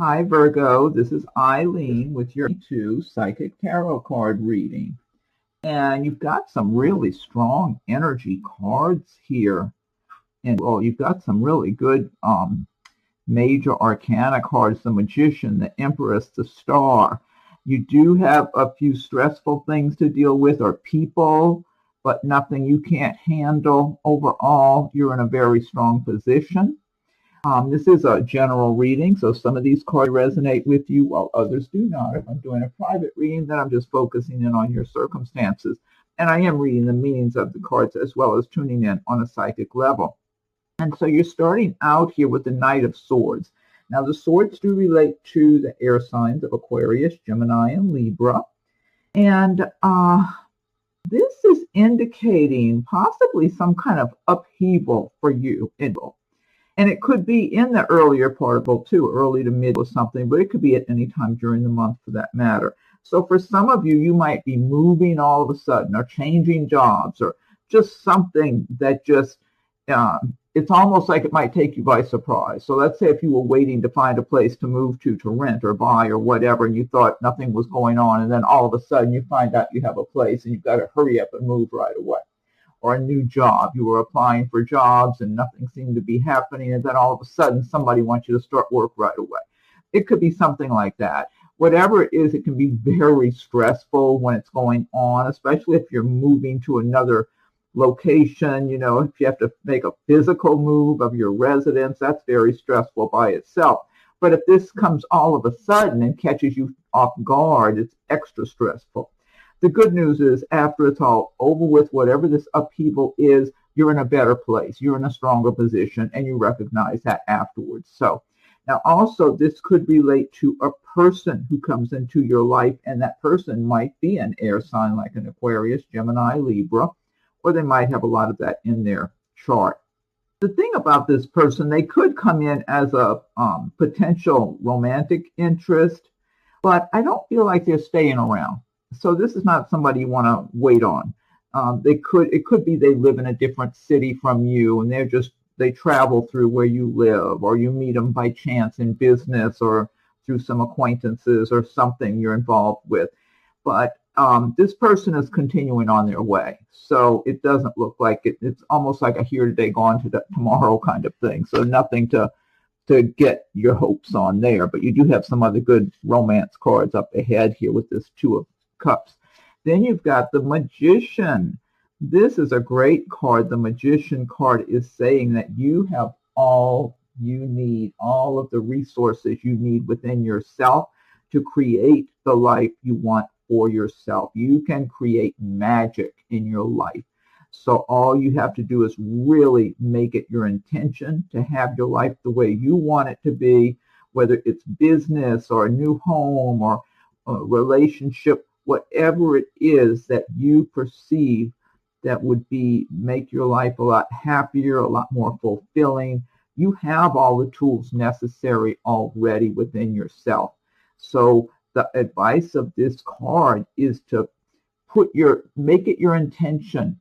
Hi, Virgo. This is Eileen with your two psychic tarot card reading. And you've got some really strong energy cards here. And well, you've got some really good major arcana cards, the Magician, the Empress, the Star. You do have a few stressful things to deal with or people, but nothing you can't handle. Overall, you're in a very strong position. This is a general reading, so some of these cards resonate with you while others do not. If I'm doing a private reading, then I'm just focusing in on your circumstances. And I am reading the meanings of the cards as well as tuning in on a psychic level. And so you're starting out here with the Knight of Swords. Now, the swords do relate to the air signs of Aquarius, Gemini, and Libra. And this is indicating possibly some kind of upheaval for you. And it could be in the earlier part of it too, early to mid or something, but it could be at any time during the month for that matter. So for some of you, you might be moving all of a sudden or changing jobs or just something that just, it's almost like it might take you by surprise. So let's say if you were waiting to find a place to move to rent or buy or whatever, and you thought nothing was going on, and then all of a sudden you find out you have a place and you've got to hurry up and move right away. Or a new job. You were applying for jobs and nothing seemed to be happening, and then all of a sudden somebody wants you to start work right away. It could be something like that. Whatever it is, it can be very stressful when it's going on, especially if you're moving to another location. You know, if you have to make a physical move of your residence, that's very stressful by itself. But if this comes all of a sudden and catches you off guard, it's extra stressful. The good news is after it's all over with, whatever this upheaval is, you're in a better place. You're in a stronger position, and you recognize that afterwards. So now also this could relate to a person who comes into your life, and that person might be an air sign like an Aquarius, Gemini, Libra, or they might have a lot of that in their chart. The thing about this person, they could come in as a potential romantic interest, but I don't feel like they're staying around. So this is not somebody you want to wait on. It could be they live in a different city from you, and they travel through where you live, or you meet them by chance in business or through some acquaintances or something you're involved with. But this person is continuing on their way. So it doesn't look like it's almost like a here today, gone to tomorrow kind of thing. So nothing to get your hopes on there. But you do have some other good romance cards up ahead here with this Two of Cups. Then you've got the Magician. This is a great card. The Magician card is saying that you have all you need, all of the resources you need within yourself to create the life you want for yourself. You can create magic in your life. So all you have to do is really make it your intention to have your life the way you want it to be, whether it's business or a new home or a relationship, whatever it is that you perceive that would make your life a lot happier, a lot more fulfilling. You have all the tools necessary already within yourself. So the advice of this card is to make it your intention.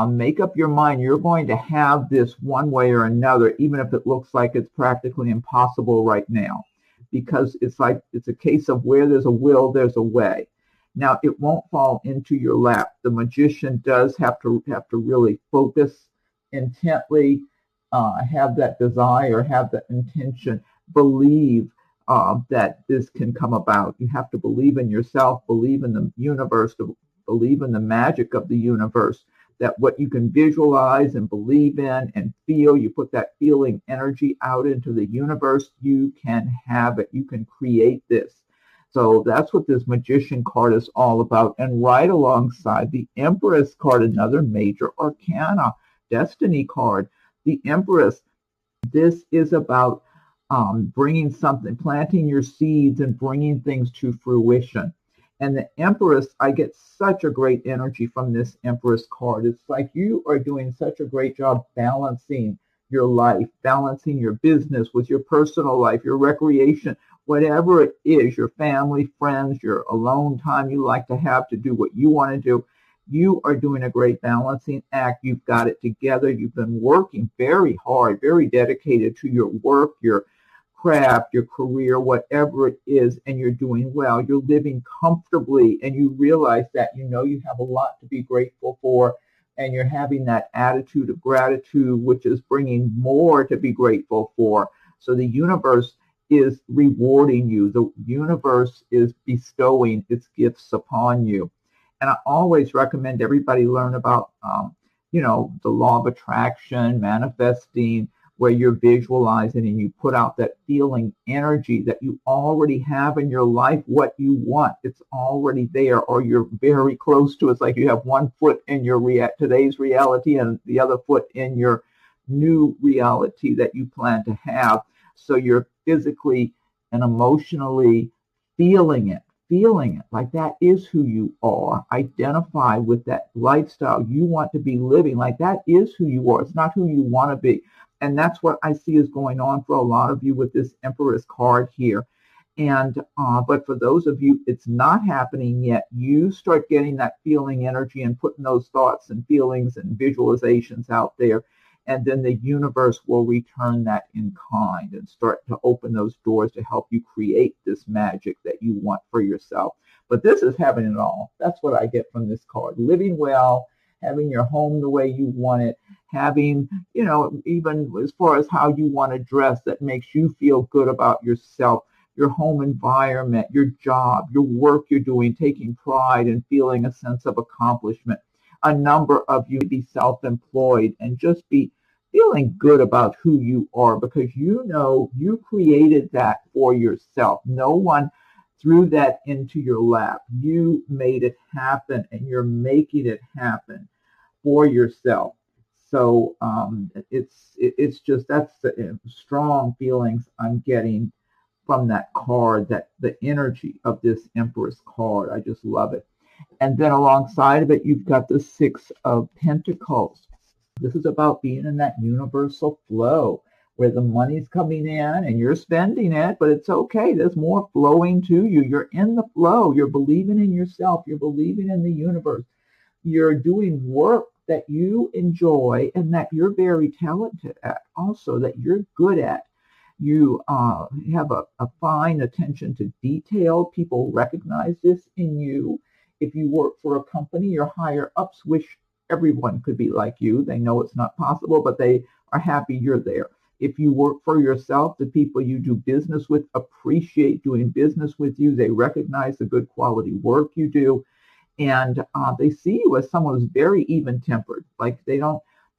Make up your mind. You're going to have this one way or another, even if it looks like it's practically impossible right now, because it's a case of where there's a will, there's a way. Now, it won't fall into your lap. The Magician does have to really focus intently, have that desire, have that intention, believe that this can come about. You have to believe in yourself, believe in the universe, believe in the magic of the universe, that what you can visualize and believe in and feel, you put that feeling energy out into the universe, you can have it. You can create this. So that's what this Magician card is all about. And right alongside the Empress card, another major arcana, Destiny card. The Empress, this is about bringing something, planting your seeds and bringing things to fruition. And the Empress, I get such a great energy from this Empress card. It's like you are doing such a great job balancing your life, balancing your business with your personal life, your recreation, whatever it is, your family, friends, your alone time you like to have to do what you want to do. You are doing a great balancing act. You've got it together. You've been working very hard, very dedicated to your work, your craft, your career, whatever it is, and you're doing well. You're living comfortably, and you realize that you know you have a lot to be grateful for, and you're having that attitude of gratitude, which is bringing more to be grateful for. So the universe is rewarding you. The universe is bestowing its gifts upon you. And I always recommend everybody learn about, the law of attraction, manifesting, where you're visualizing and you put out that feeling energy that you already have in your life, what you want. It's already there, or you're very close to it. It's like you have one foot in your today's reality and the other foot in your new reality that you plan to have. So you're physically and emotionally feeling it like that is who you are. Identify with that lifestyle you want to be living, like that is who you are. It's not who you want to be. And that's what I see is going on for a lot of you with this Empress card here. And but for those of you it's not happening yet, you start getting that feeling energy and putting those thoughts and feelings and visualizations out there. And then the universe will return that in kind and start to open those doors to help you create this magic that you want for yourself. But this is having it all. That's what I get from this card. Living well, having your home the way you want it, having, even as far as how you want to dress that makes you feel good about yourself, your home environment, your job, your work you're doing, taking pride and feeling a sense of accomplishment. A number of you be self-employed and just be feeling good about who you are, because you know you created that for yourself. No one threw that into your lap. You made it happen, and you're making it happen for yourself. So it's just, that's the strong feelings I'm getting from that card, that the energy of this Empress card. I just love it. And then alongside of it, you've got the Six of Pentacles. This is about being in that universal flow where the money's coming in and you're spending it, but it's okay. There's more flowing to you. You're in the flow. You're believing in yourself. You're believing in the universe. You're doing work that you enjoy and that you're very talented at, also that you're good at. You have a fine attention to detail. People recognize this in you. If you work for a company, your higher ups wish everyone could be like you. They know it's not possible, but they are happy you're there. If you work for yourself, the people you do business with appreciate doing business with you. They recognize the good quality work you do. And they see you as someone who's very even-tempered. Like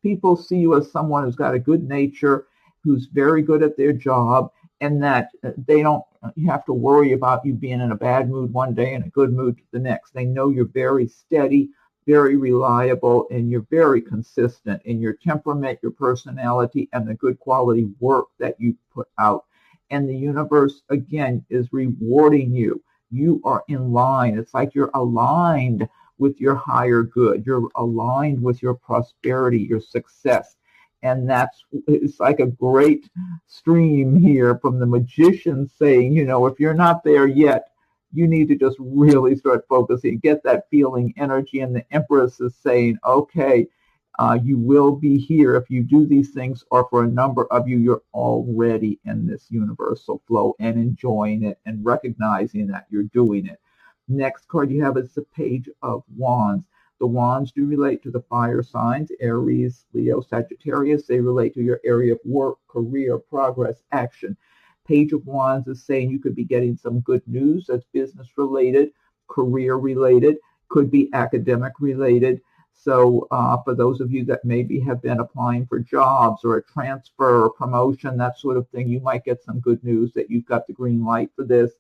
people see you as someone who's got a good nature, who's very good at their job, and that they don't have to worry about you being in a bad mood one day and a good mood the next. They know you're very steady, very reliable, and you're very consistent in your temperament, your personality, and the good quality work that you put out. And the universe, again, is rewarding you. You are in line. It's like you're aligned with your higher good. You're aligned with your prosperity, your success. And it's like a great stream here from the magician saying, if you're not there yet, you need to just really start focusing, get that feeling energy. And the Empress is saying, okay, you will be here if you do these things, or for a number of you, you're already in this universal flow and enjoying it and recognizing that you're doing it. Next card you have is the Page of Wands. The wands do relate to the fire signs, Aries, Leo, Sagittarius. They relate to your area of work, career, progress, action. Page of Wands is saying you could be getting some good news that's business related, career related, could be academic related. So for those of you that maybe have been applying for jobs or a transfer or promotion, that sort of thing, you might get some good news that you've got the green light for this.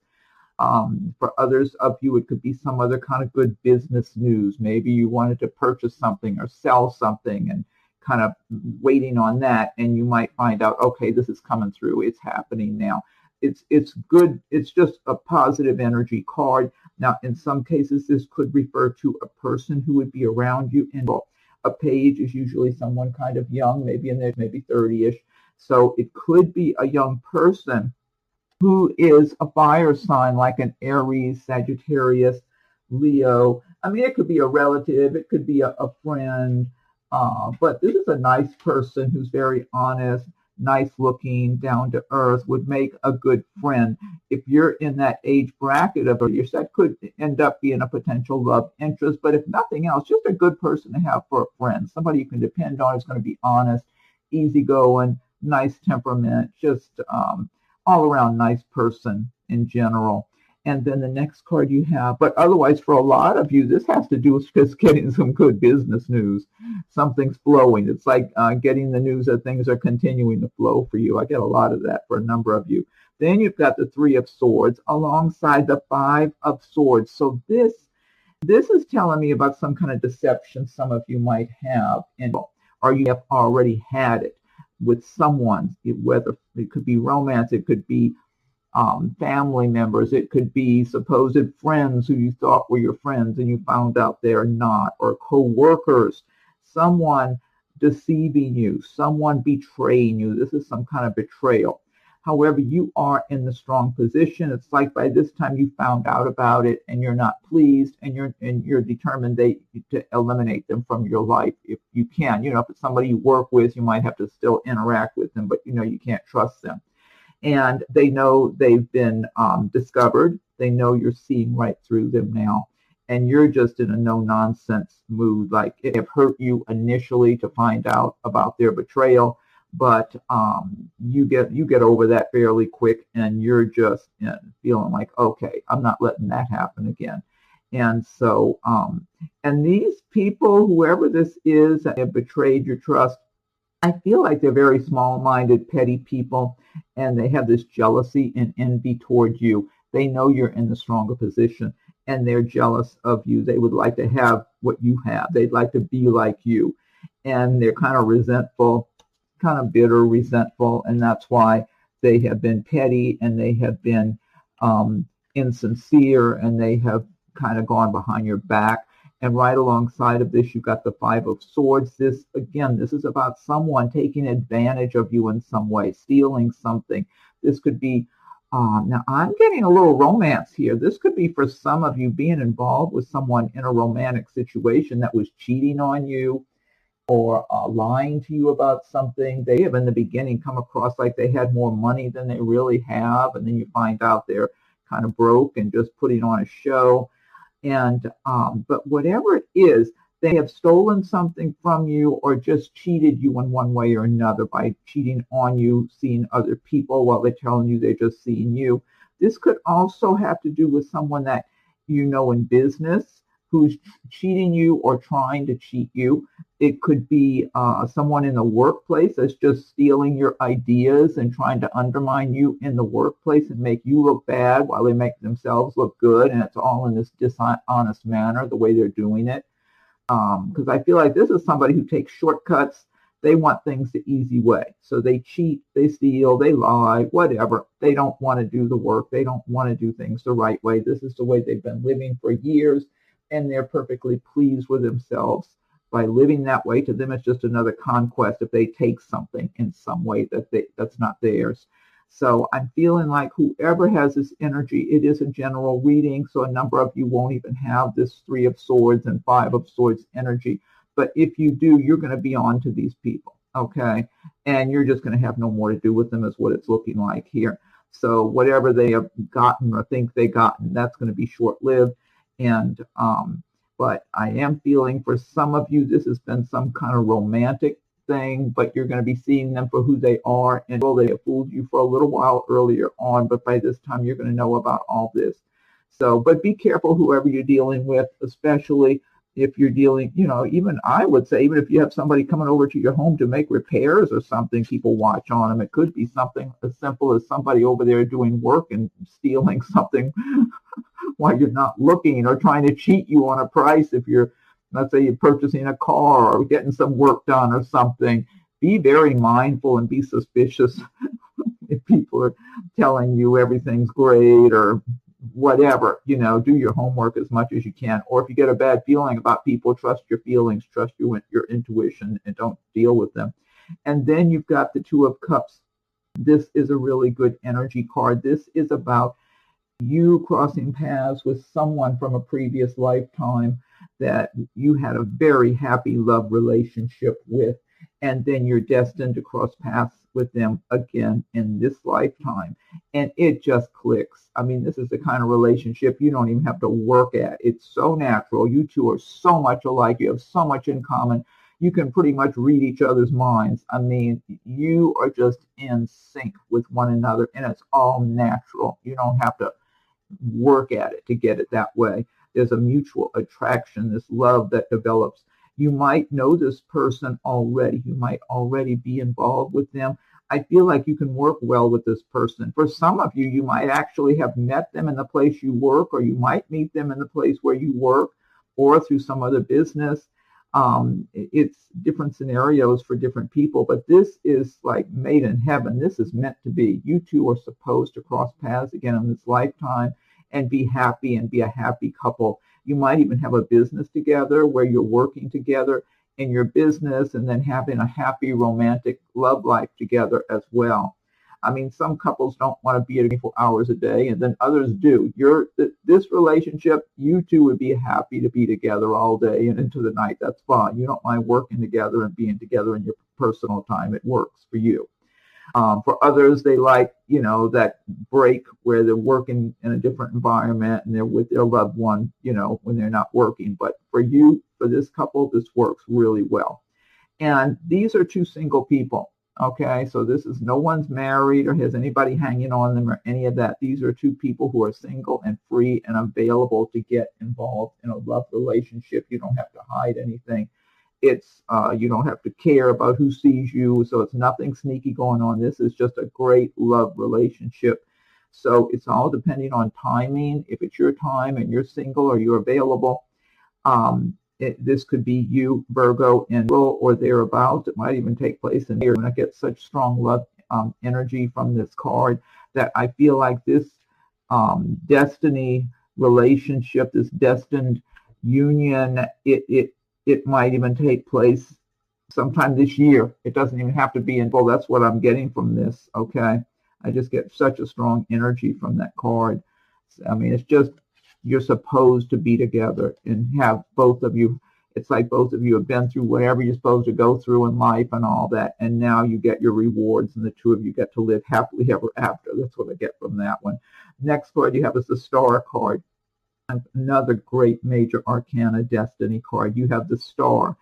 For others of you, it could be some other kind of good business news. Maybe you wanted to purchase something or sell something and kind of waiting on that, and you might find out, okay, this is coming through. It's happening now. It's good. It's just a positive energy card. Now, in some cases, this could refer to a person who would be around you. And a page is usually someone kind of young, maybe in their maybe 30-ish. So it could be a young person who is a fire sign, like an Aries, Sagittarius, Leo. I mean, it could be a relative, it could be a friend, but this is a nice person who's very honest, nice looking, down to earth, would make a good friend. If you're in that age bracket of your set, could end up being a potential love interest, but if nothing else, just a good person to have for a friend, somebody you can depend on, is going to be honest, easygoing, nice temperament, just all around nice person in general. And then the next card you have, but otherwise for a lot of you, this has to do with just getting some good business news. Something's flowing. It's like getting the news that things are continuing to flow for you. I get a lot of that for a number of you. Then you've got the Three of Swords alongside the Five of Swords. So this is telling me about some kind of deception some of you might have, or you have already had it with someone, whether it could be romance, it could be family members, it could be supposed friends who you thought were your friends and you found out they're not, or co-workers, someone deceiving you, someone betraying you. This is some kind of betrayal. However, you are in the strong position. It's like by this time you found out about it and you're not pleased, and you're determined to eliminate them from your life if you can. If it's somebody you work with, you might have to still interact with them, but you can't trust them. And they know they've been discovered. They know you're seeing right through them now. And you're just in a no-nonsense mood. Like, it hurt you initially to find out about their betrayal, but you get over that fairly quick, and you're just feeling like, okay, I'm not letting that happen again. And so, and these people, whoever this is that have betrayed your trust, I feel like they're very small-minded, petty people, and they have this jealousy and envy toward you. They know you're in the stronger position, and they're jealous of you. They would like to have what you have. They'd like to be like you, and they're kind of resentful, kind of bitter, resentful, and that's why they have been petty, and they have been insincere, and they have kind of gone behind your back. And right alongside of this, you've got the Five of Swords. This is about someone taking advantage of you in some way, stealing something. This could be, now I'm getting a little romance here. This could be for some of you being involved with someone in a romantic situation that was cheating on you or lying to you about something. They have in the beginning come across like they had more money than they really have, and then you find out they're kind of broke and just putting on a show. And but whatever it is, they have stolen something from you or just cheated you in one way or another by cheating on you, seeing other people while they're telling you they're just seeing you. This could also have to do with someone that you know in business who's cheating you or trying to cheat you. It could be someone in the workplace that's just stealing your ideas and trying to undermine you in the workplace and make you look bad while they make themselves look good. And it's all in this dishonest manner, the way they're doing it. Because I feel like this is somebody who takes shortcuts. They want things the easy way. So they cheat, they steal, they lie, whatever. They don't want to do the work. They don't want to do things the right way. This is the way they've been living for years, and they're perfectly pleased with themselves by living that way. To them, it's just another conquest if they take something in some way that's not theirs. So I'm feeling like whoever has this energy, it is a general reading, so a number of you won't even have this Three of Swords and Five of Swords energy. But if you do, you're going to be on to these people, okay? And you're just going to have no more to do with them, is what it's looking like here. So whatever they have gotten or think they gotten, that's going to be short-lived. And but I am feeling for some of you, this has been some kind of romantic thing, but you're going to be seeing them for who they are. And well, they have fooled you for a little while earlier on, but by this time you're going to know about all this. So, but be careful whoever you're dealing with, especially if you're dealing, even I would say, even if you have somebody coming over to your home to make repairs or something, people watch on them. It could be something as simple as somebody over there doing work and stealing something while you're not looking, or trying to cheat you on a price. If you're, let's say you're purchasing a car or getting some work done or something, be very mindful and be suspicious if people are telling you everything's great or whatever. Do your homework as much as you can. Or if you get a bad feeling about people, trust your feelings, trust your intuition, and don't deal with them. And then you've got the Two of Cups. This is a really good energy card. This is about you crossing paths with someone from a previous lifetime that you had a very happy love relationship with. and then you're destined to cross paths with them again in this lifetime. And it just clicks. I mean, this is the kind of relationship you don't even have to work at. It's so natural. You two are so much alike. You have so much in common. You can pretty much read each other's minds. I mean, you are just in sync with one another, and it's all natural. You don't have to work at it to get it that way. There's a mutual attraction, this love that develops. You might know this person already. You might already be involved with them. I feel like you can work well with this person. For some of you, you might actually have met them in the place you work, or you might meet them in the place where you work, or through some other business. It's different scenarios for different people, but this is like made in heaven. This is meant to be. You two are supposed to cross paths again in this lifetime and be happy and be a happy couple. You might even have a business together where you're working together in your business and then having a happy romantic love life together as well. I mean, some couples don't want to be together 24 hours a day, and then others do. This relationship, you two would be happy to be together all day and into the night. That's fine. You don't mind working together and being together in your personal time. It works for you. For others, they like, that break where they're working in a different environment and they're with their loved one, when they're not working. But for you, for this couple, this works really well. And these are two single people. Okay, so this is no one's married or has anybody hanging on them or any of that. These are two people who are single and free and available to get involved in a love relationship. You don't have to hide anything. It's you don't have to care about who sees you, so it's nothing sneaky going on. This is just a great love relationship. So it's all depending on timing. If it's your time and you're single or you're available, this could be you, Virgo, in April or thereabouts. It might even take place in here. When I get such strong love energy from this card, that I feel like this destiny relationship, this destined union, it might even take place sometime this year. It doesn't even have to be in. Well, that's what I'm getting from this. Okay, I just get such a strong energy from that card. I mean, it's just, you're supposed to be together and have both of you. It's like both of you have been through whatever you're supposed to go through in life and all that, and now you get your rewards, and the two of you get to live happily ever after. That's what I get from that one. Next card you have is the Star card. Another great major arcana destiny card. You have the Star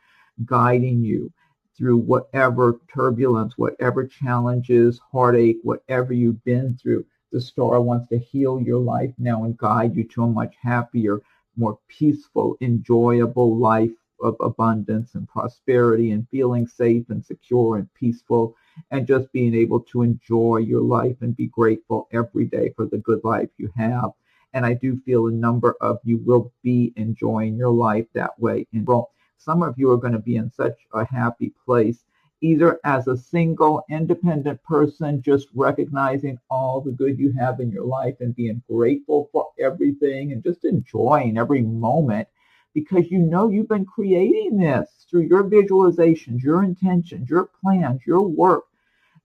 guiding you through whatever turbulence, whatever challenges, heartache, whatever you've been through. The Star wants to heal your life now and guide you to a much happier, more peaceful, enjoyable life of abundance and prosperity and feeling safe and secure and peaceful and just being able to enjoy your life and be grateful every day for the good life you have. And I do feel a number of you will be enjoying your life that way. And well, some of you are going to be in such a happy place, either as a single, independent person, just recognizing all the good you have in your life and being grateful for everything and just enjoying every moment, because you've been creating this through your visualizations, your intentions, your plans, your work,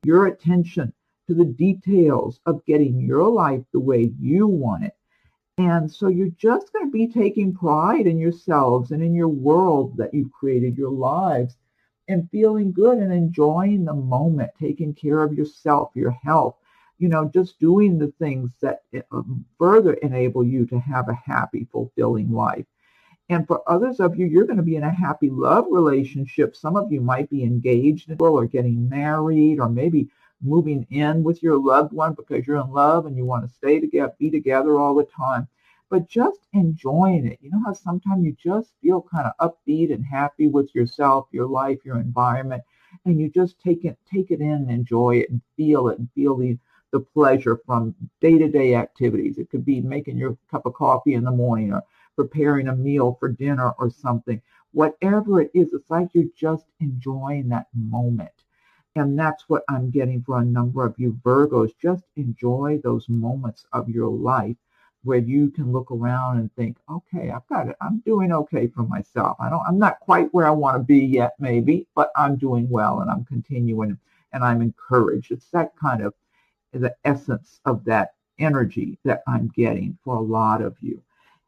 your attention to the details of getting your life the way you want it. And so you're just going to be taking pride in yourselves and in your world that you've created, your lives, and feeling good and enjoying the moment, taking care of yourself, your health, just doing the things that further enable you to have a happy, fulfilling life. And for others of you, you're going to be in a happy love relationship. Some of you might be engaged or getting married, or maybe moving in with your loved one because you're in love and you want to stay together, be together all the time. But just enjoying it. You know how sometimes you just feel kind of upbeat and happy with yourself, your life, your environment, and you just take it in and enjoy it and feel the pleasure from day-to-day activities. It could be making your cup of coffee in the morning or preparing a meal for dinner or something. Whatever it is, it's like you're just enjoying that moment. And that's what I'm getting for a number of you Virgos. Just enjoy those moments of your life where you can look around and think, okay, I've got it. I'm doing okay for myself. I'm not quite where I want to be yet, maybe, but I'm doing well and I'm continuing and I'm encouraged. It's that kind of the essence of that energy that I'm getting for a lot of you.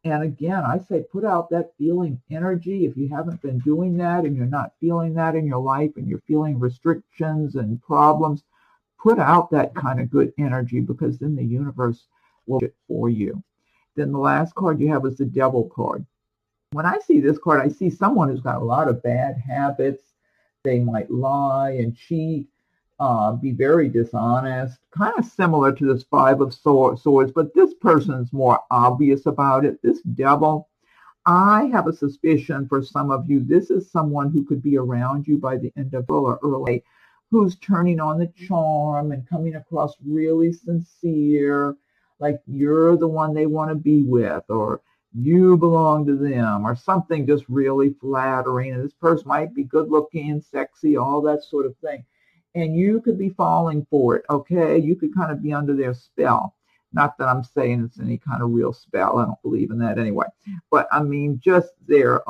And again, I say put out that feeling energy. If you haven't been doing that and you're not feeling that in your life and you're feeling restrictions and problems, put out that kind of good energy, because then the universe will do it for you. Then the last card you have is the Devil card. When I see this card, I see someone who's got a lot of bad habits. They might lie and cheat, be very dishonest, kind of similar to this Five of Swords, but this person's more obvious about it. This Devil, I have a suspicion for some of you, this is someone who could be around you by the end of or early, who's turning on the charm and coming across really sincere, like you're the one they want to be with, or you belong to them, or something just really flattering. And this person might be good looking, sexy, all that sort of thing. And you could be falling for it, okay? You could kind of be under their spell. Not that I'm saying it's any kind of real spell. I don't believe in that anyway. But I mean, just their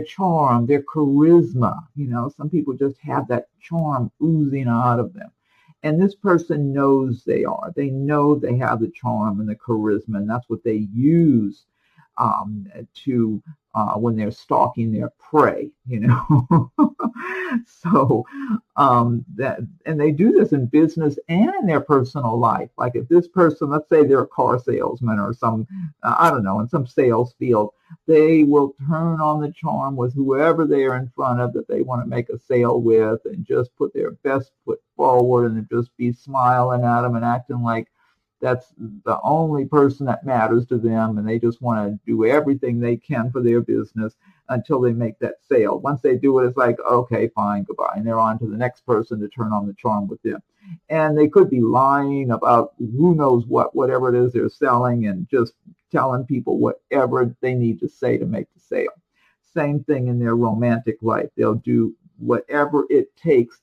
charm, their charisma. You know, some people just have that charm oozing out of them. And this person knows they are. They know they have the charm and the charisma, and that's what they use to when they're stalking their prey, you know. So and they do this in business and in their personal life. Like if this person, let's say they're a car salesman or some, I don't know, in some sales field, they will turn on the charm with whoever they are in front of that they want to make a sale with, and just put their best foot forward and just be smiling at them and acting like that's the only person that matters to them, and they just want to do everything they can for their business until they make that sale. Once they do it, it's like, okay, fine, goodbye. And they're on to the next person to turn on the charm with them. And they could be lying about who knows what, whatever it is they're selling, and just telling people whatever they need to say to make the sale. Same thing in their romantic life. They'll do whatever it takes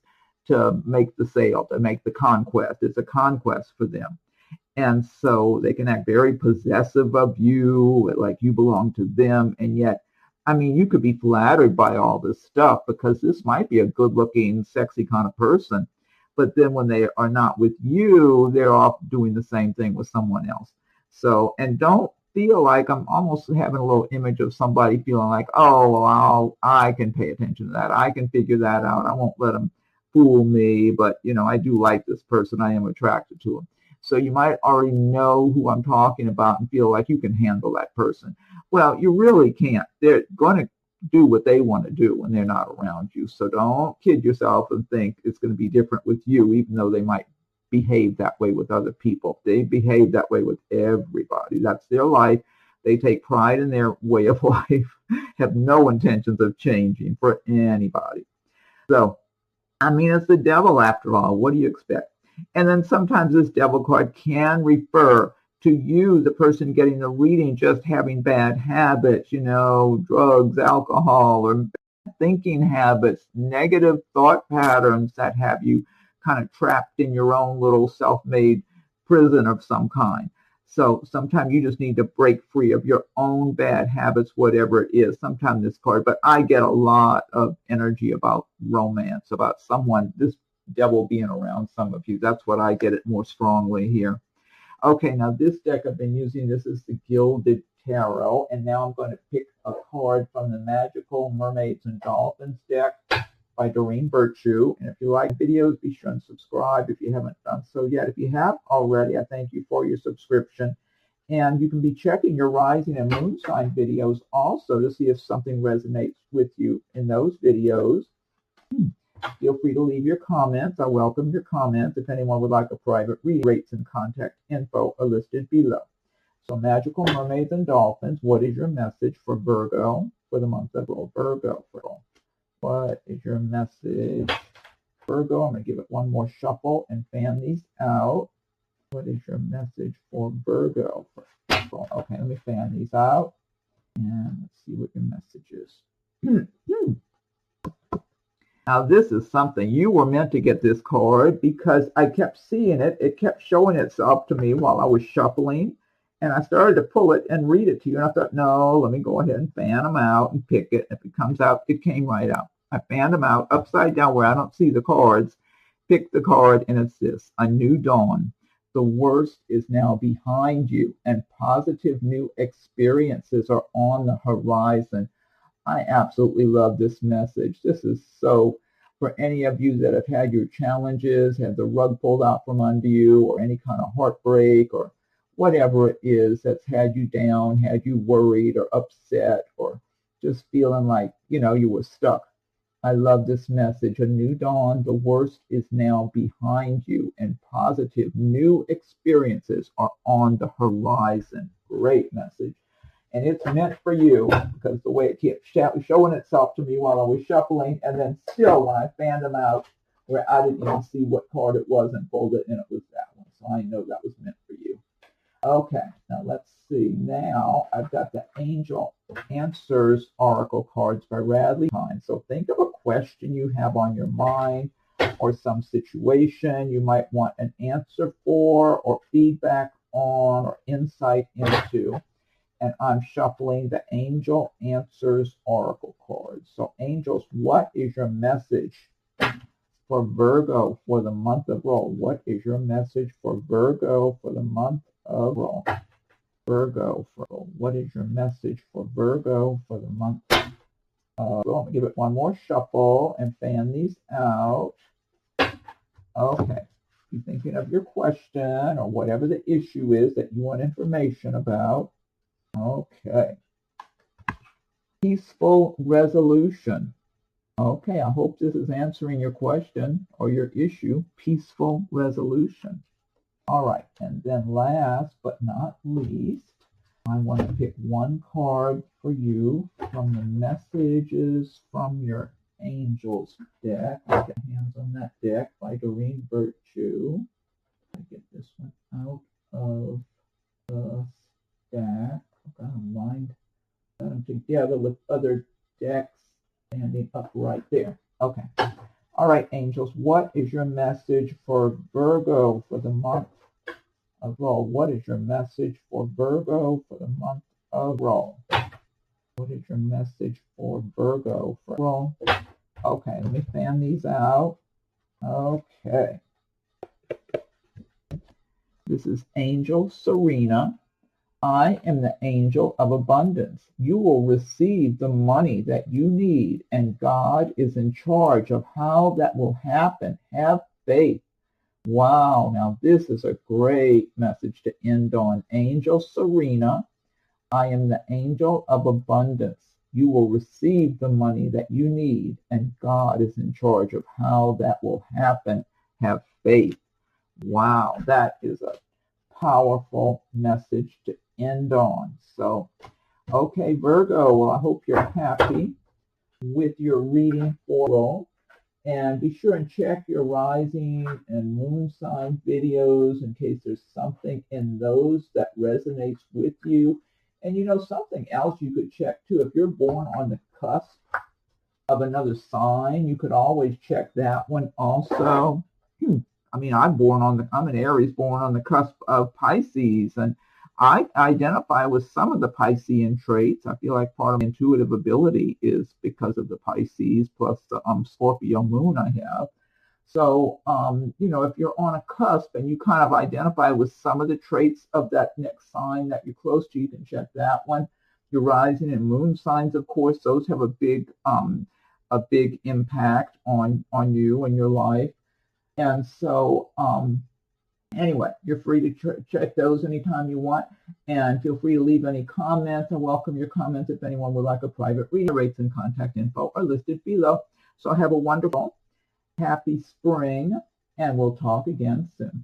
to make the sale, to make the conquest. It's a conquest for them. And so they can act very possessive of you, like you belong to them. And yet, I mean, you could be flattered by all this stuff because this might be a good-looking, sexy kind of person. But then when they are not with you, they're off doing the same thing with someone else. So, and don't feel like, I'm almost having a little image of somebody feeling like, oh, well, I can pay attention to that. I can figure that out. I won't let them fool me. But, you know, I do like this person. I am attracted to him. So you might already know who I'm talking about and feel like you can handle that person. Well, you really can't. They're going to do what they want to do when they're not around you. So don't kid yourself and think it's going to be different with you, even though they might behave that way with other people. They behave that way with everybody. That's their life. They take pride in their way of life, have no intentions of changing for anybody. So, I mean, it's the devil after all. What do you expect? And then sometimes this devil card can refer to you, the person getting the reading, just having bad habits, you know, drugs, alcohol, or thinking habits, negative thought patterns that have you kind of trapped in your own little self-made prison of some kind. So sometimes you just need to break free of your own bad habits, whatever it is. Sometimes this card, but I get a lot of energy about romance, about someone, this devil being around some of you. That's what I get it more strongly here. Okay, now this deck I've been using, this is the Gilded Tarot, and now I'm going to pick a card from the Magical Mermaids and Dolphins deck by Doreen Virtue. And if you like videos, be sure and subscribe if you haven't done so yet. If you have already, I thank you for your subscription. And you can be checking your rising and moon sign videos also to see if something resonates with you in those videos. Feel free to leave your comments. I welcome your comments. If anyone would like a private read, rates and contact info are listed below. So Magical Mermaids and Dolphins, what is your message for Virgo for the month of Virgo? What is your message, Virgo? I'm going to give it one more shuffle and fan these out. What is your message for Virgo? Okay, let me fan these out. And let's see what your message is. Now, this is something. You were meant to get this card because I kept seeing it. It kept showing itself to me while I was shuffling. And I started to pull it and read it to you. And I thought, no, let me go ahead and fan them out and pick it. If it comes out, it came right out. I fanned them out upside down where I don't see the cards. Pick the card, and it's this: A New Dawn. The worst is now behind you, and positive new experiences are on the horizon. I absolutely love this message. This is so, for any of you that have had your challenges, had the rug pulled out from under you, or any kind of heartbreak, or whatever it is that's had you down, had you worried or upset, or just feeling like, you were stuck. I love this message. A new dawn, the worst is now behind you, and positive new experiences are on the horizon. Great message. And it's meant for you, because the way it kept showing itself to me while I was shuffling, and then still when I fanned them out, where I didn't even see what card it was and pulled it, and it was that one. So I know that was meant for you. Okay, now let's see. Now I've got the Angel Answers Oracle cards by Radley Hine. So think of a question you have on your mind, or some situation you might want an answer for, or feedback on, or insight into. And I'm shuffling the Angel Answers Oracle cards. So angels, what is your message for Virgo for the month of Roll? What is your message for Virgo for the month of Roll? Virgo, what is your message for Virgo for the month of Roll? I'm going to give it one more shuffle and fan these out. Okay. You're thinking of your question or whatever the issue is that you want information about. Okay. Peaceful resolution. Okay, I hope this is answering your question or your issue. Peaceful resolution. All right, and then last but not least, I want to pick one card for you from the messages from your angels deck. I'll get hands on that deck by Doreen Virtue. I get this one out of the stack. I've got them together with other decks standing up right there. Okay. All right, angels, what is your message for Virgo for the month of Roll? What is your message for Virgo for the month of Roll? What is your message for Virgo for Roll? Okay, let me fan these out. Okay. This is Angel Serena. I am the angel of abundance. You will receive the money that you need, and God is in charge of how that will happen. Have faith. Wow, now this is a great message to end on. Angel Serena, I am the angel of abundance. You will receive the money that you need, and God is in charge of how that will happen. Have faith. Wow, that is a powerful message to end on. So, okay, Virgo, well, I hope you're happy with your reading for Roll. And be sure and check your rising and moon sign videos in case there's something in those that resonates with you. And something else you could check too, if you're born on the cusp of another sign, you could always check that one also. I mean, I'm an Aries born on the cusp of Pisces, and I identify with some of the Piscean traits. I feel like part of my intuitive ability is because of the Pisces plus the Scorpio moon I have. So, if you're on a cusp and you kind of identify with some of the traits of that next sign that you're close to, you can check that one. Your rising and moon signs, of course, those have a big impact on you and your life. And so, anyway, you're free to check those anytime you want, and feel free to leave any comments. I welcome your comments. If anyone would like a private reading, rates and contact info are listed below. So have a wonderful, happy spring, and we'll talk again soon.